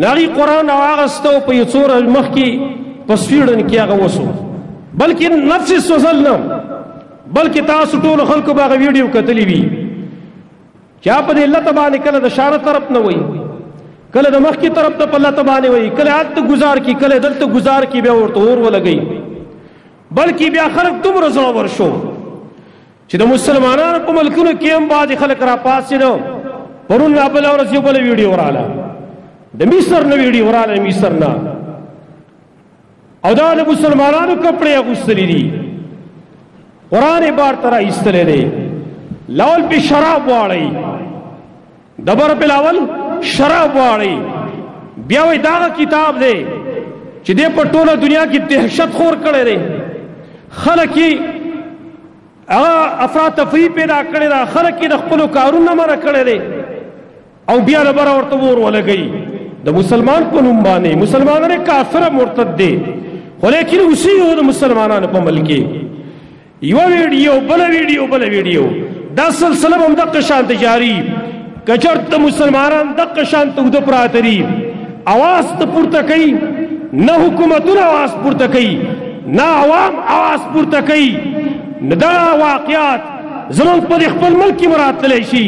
ناغي قرآن واغستو په یو څو ورځې مخکې په سویډن کې هغه وسو بلکې نفس سوزل نه بلکې تاسو ټولو خلکو به هغه ویډیو کتلی وي چې په دې لته باندې کله د شاره طرف نه وایي کله د مخکې طرف ته په لته باندې وایي کله هلته ګزار کي کله دلته ګزار کي بیا ورته اور ولګوي بلکې بیا خلک دومره زړور شو چې د مسلمانانو په ملکونو کې هم بعضې خلک راپاڅېده پرون لا بله ورځ یو بله ویډیو راله د مصر نه ویډیو راله مصر نه او دا د مسلمانانو کپړې اغوستلي دي قرآن بار ته راایستلی دی لاول پې شراب واړئ دبر پې لاول شراب واړئ بیا وایي داغه کتاب دی چې دې په ټوله دنیا کې دهشت خور کړی دی خلک یې هغه افراتفری پیدا کړې ده خلک یې د خپلو کارونه منع کړی دی او بیا دبره ورته اور ولګوي د مسلمان په نوم باندې مسلمانانو کافر مرتد دی خو لیکن اوسې یو د مسلمانانو په ملک کې یوه ویډیو بله ویډیو دا سلسله به هم دقه شانته جاري که چېرته مسلمانان دقه شانته اوده پراته دي اواز ته پورته کوي نه حکومتونه اواز پورته کوي نه عوام اواز پورته کوي نه دا واقعات زمونږ په دې خپل ملک کې مراتلی شي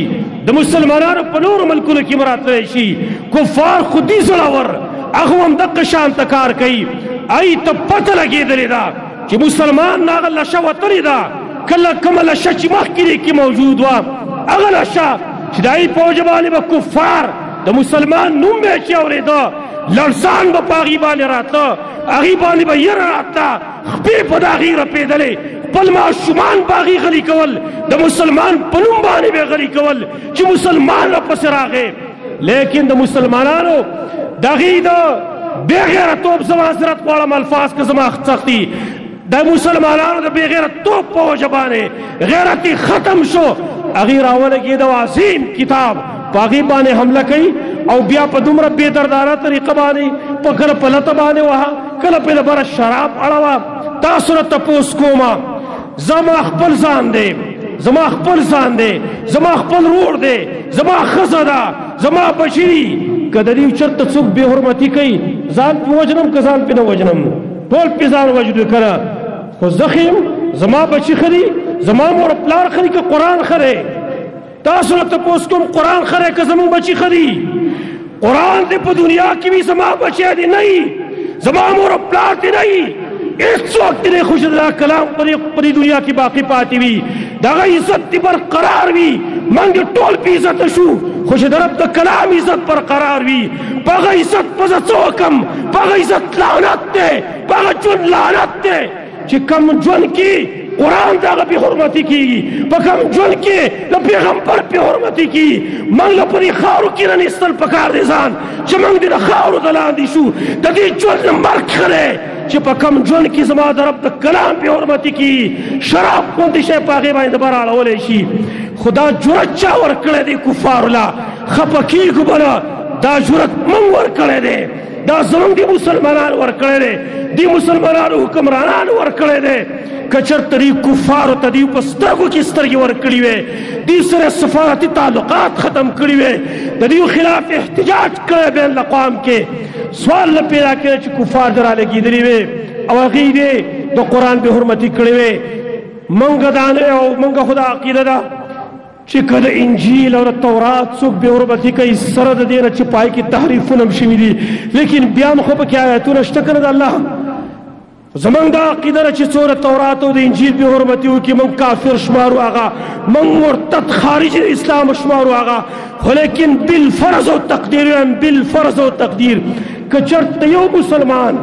د مسلمانانو په نورو ملکونو کې مراتلی شي کفار خودي زړور هغه هم دقه شانته کار کوي ای ته پته لګېدلې ده چې مسلمان نه هغه لشه وتلې ده کله کومه لشه چې مخکې دې کې موجود وه هغه لشه چې د هغې په وجه باندې به کفار د مسلمان نوم به یې چې اورېده لړزان به په هغې باندې راتله هغې باندې به یره راتله خپې په د هغې رپېدلې خپل ماشومان به هغې غلي کول د مسلمان په نوم باندې به یې غلي کول چې مسلمان راپسې راغی لیکن د مسلمانانو د هغې د بې غیرتوب زما حضرت غواړم الفاظ که زما سختي د مسلمانانو د بې غیرتوب په وجه باندې غیرت ختم شو هغې راولګېده عظیم کتاب په هغې باندې حمله کوي او بیا په دومره بې دردانه طریقه باندې په کله په لته باندې وهه کله په دبره شراب اړوه تاسو نه تپوس کومه زما خپل ځان دی زما خپل ځان دی زما خپل رور دی زما ښځه ده زما بچي دي که د دې چېرته څوک بې حرمتي کوي ځان پې وژنم که ځان پې نه وژنم ټول پې ځان وژنو که خو زه زما بچي ښه دي زما مور پلار ښه دي که قرآن ښه دی تاسو نه تپوس کوم قرآن ښه دی که زموږ بچي ښه دي قرآن دې په دنیا کې وي زما بچی دې نه وي زما مور پلار دې نه وي هېڅوک دې نه خو چې دا کلام په دې دنیا کې باقي پاتې وي د هغه عزت دې برقرار وي موږ ټول بې عزته شو خو چې د رب د کلام عزت برقرار وي په هغه عزت به زه څه وکړم په هغه عزت لعنت دی په هغه ژوند لعنت دی چې کوم ژوند کې قرآن د هغه بې حرمتي کېږي په کوم ژوند کې د پیغمبر بې حرمتي کېږي موږ له په دې خاورو کې رانیستل پکار دی ځان چې موږ دې د خاورو د لاندې شو د دې ژوند نه مرګ ښه دی چې په کوم ژوند کې زما د رب د کلام بې حرمتي کېږي شراب غوندې شی په هغې باندې د بر اړولی شي خو دا جرت چا ورکړی دی کفارو له خفه کېږو به نه دا جرت موږ ورکړی دی دا زموږ د مسلمانانو ورکړی دی دې مسلمانانو حکمرانانو ورکړی دی که چېرته دې کفارو ته دې په سترګو کې سترګې ورکړي وې دې سره سفارتي تعلقات ختم کړي وې د دې خلاف احتجاج کړی بین الاقوام کې سوال نه پیدا کړی چې کفار در رالګېدلي وې او هغې دې د قرآن بې حرمتي کړې وې موږ دا نه او موږ خو دا عقیده ده چې که د انجیل او د تورات څوک بې حرمتي کوي سره د دې نه چې پای کې تحریفونه هم شوي دي لیکن بیا هم خو پکې آیتونه شته که نه د الله زمونږ دا عقیده ده چې څو د تورات او د انجیل بې حرمتي وکړي موږ کافر شمارو هغه موږ مرتد خارج د اسلام شمارو هغه خو لیکن بالفرض او تقدیر وایم بالفرض او تقدیر که چېرته یو مسلمان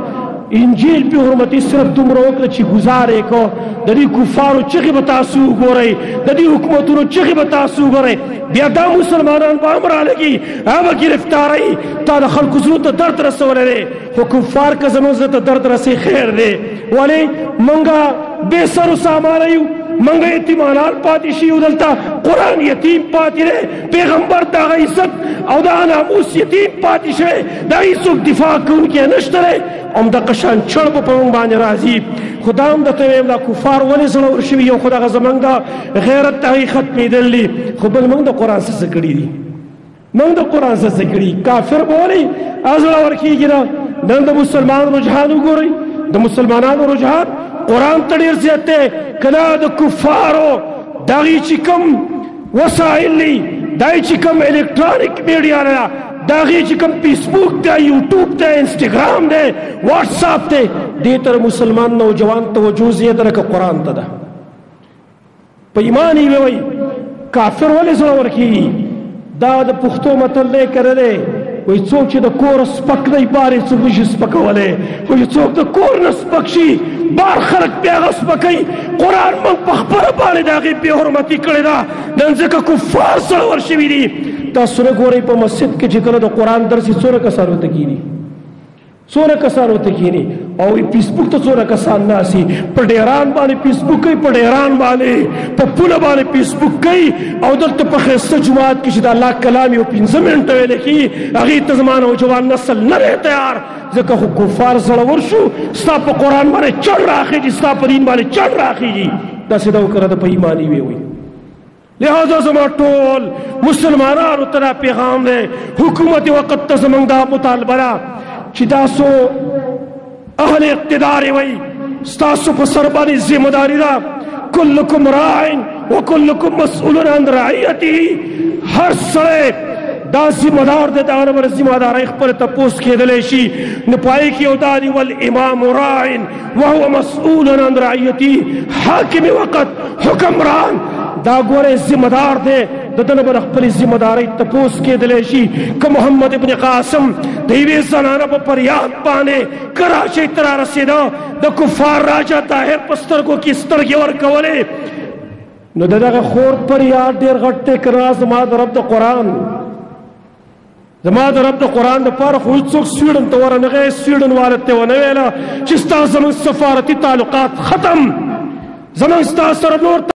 انجیل بې حرمتي صرف دومره وکړه چې ګزار یې کو د دې کفارو چغې به تاسو وګورئ د دې حکومتونو چغې به تاسو وګورئ بیا دا مسلمانان به هم رالګي هغه به ګرفتارئ تا د خلکو زړونو ته درد رسولی دی خو کفار که زموږ زړه ته درد رسوي خیر دی ولې موږ بې سرو سامانه یو موږ یتیمانان پاتې شي یو دلته قرآن یتیم پاتې دی پیغمبر د هغه عزت او د هغه ناموس یتیم پاتې شوی د هغې څوک دفاع کوونکی نشته دی همدغه شان چړ به په موږ باندې راځي خو دا هم درته ویم دا کفار ولې زړور شوي یو خو دغه زموږ د غیرت د هغې ختمېدل دي خو بل موږ د قرآن څه څه کړي دي موږ د قرآن څه زده کړي کافر به ولې ازړه ورکېږي نه نن د مسلمان رجحان وګورئ د مسلمانانو رجحان قرآن ته ډېر زیات دی که نه د کفارو د هغې چې کوم وسایل دي دا یې چې کوم الکترانیک میډیا ده د هغې چې کوم فیسبوک دی یوټوب دی انسټاګرام دی واټساپ دی دې ته مسلمان نوجوان توجه زیاته ده که قرآن ته ده په ایمان یې وایي کافر ولې زړه ورکېږي دا د پښتو متل دی که نه دی وایي څوک چې د کور سپک دی بار یې څوک نشي سپکولی خو چې څوک د کور نه سپک شي بار خلک بیا هغه سپکوي قرآن موږ په خپله باندې د هغې بې حرمتي کړې ده نن ځکه کفار سره ور شوي دي تاسو نه ګورئ په مسجد کې چې کله د قرآن درس یې څومره کسان ورته کښېني څومره کسان ورته کښېني او فیسبوک ته څومره کسان ناستي په ډیران باندې فیسبوک کوي په ډیران باندې په پوله باندې فیسبوک کوي او دلته په ښایسته جومات کې چې د الله کلام یو 15 منټه ویلی کېږي هغې ته زما نوجوان نسل نه دی تیار ځکه خو کفار زړور شو ستا په قرآن باندې چڼ راخېږي ستا په دین باندې چڼ راخېږي داسې ده وکړه د په ایمان یې وی لہذا زما ټول مسلمانانو ته دا پیغام دی حکومت وقت ته زموږ دا مطالبه ده چې تاسو اهل اقتدار وي ستاسو په سر باندې ذمہ داري ده کلکم راع وکلکم مسئول عن رعیته هر سړی دا ذمہ دار دی دا هر ذمہ دارۍ خپل تپوس کېدلی شي نو په هغې کې یو دا دی والامام راع وهو مسئول عن رعیته حاکم وقت حکمران دا ګوره ذمہ دار دی د ده نه به د خپلې ذمہ دارۍ تپوس کېدلی شي که محمد ابن قاسم د یوې زنانه په فریاد باندې کراچۍ ته رارسېده د کفار راجا طاهر په سترګو کې سترګې ورکولې نو د دغه خور فریاد ډېر غټ دی که نه زما د رب د قرآن زما د رب د قرآن دپاره خو هېڅوک سویډن ته ورنغی سویډن والا ته ونه ویله چې ستا زموږ سفارتي تعلقات ختم زموږ ستا سره نور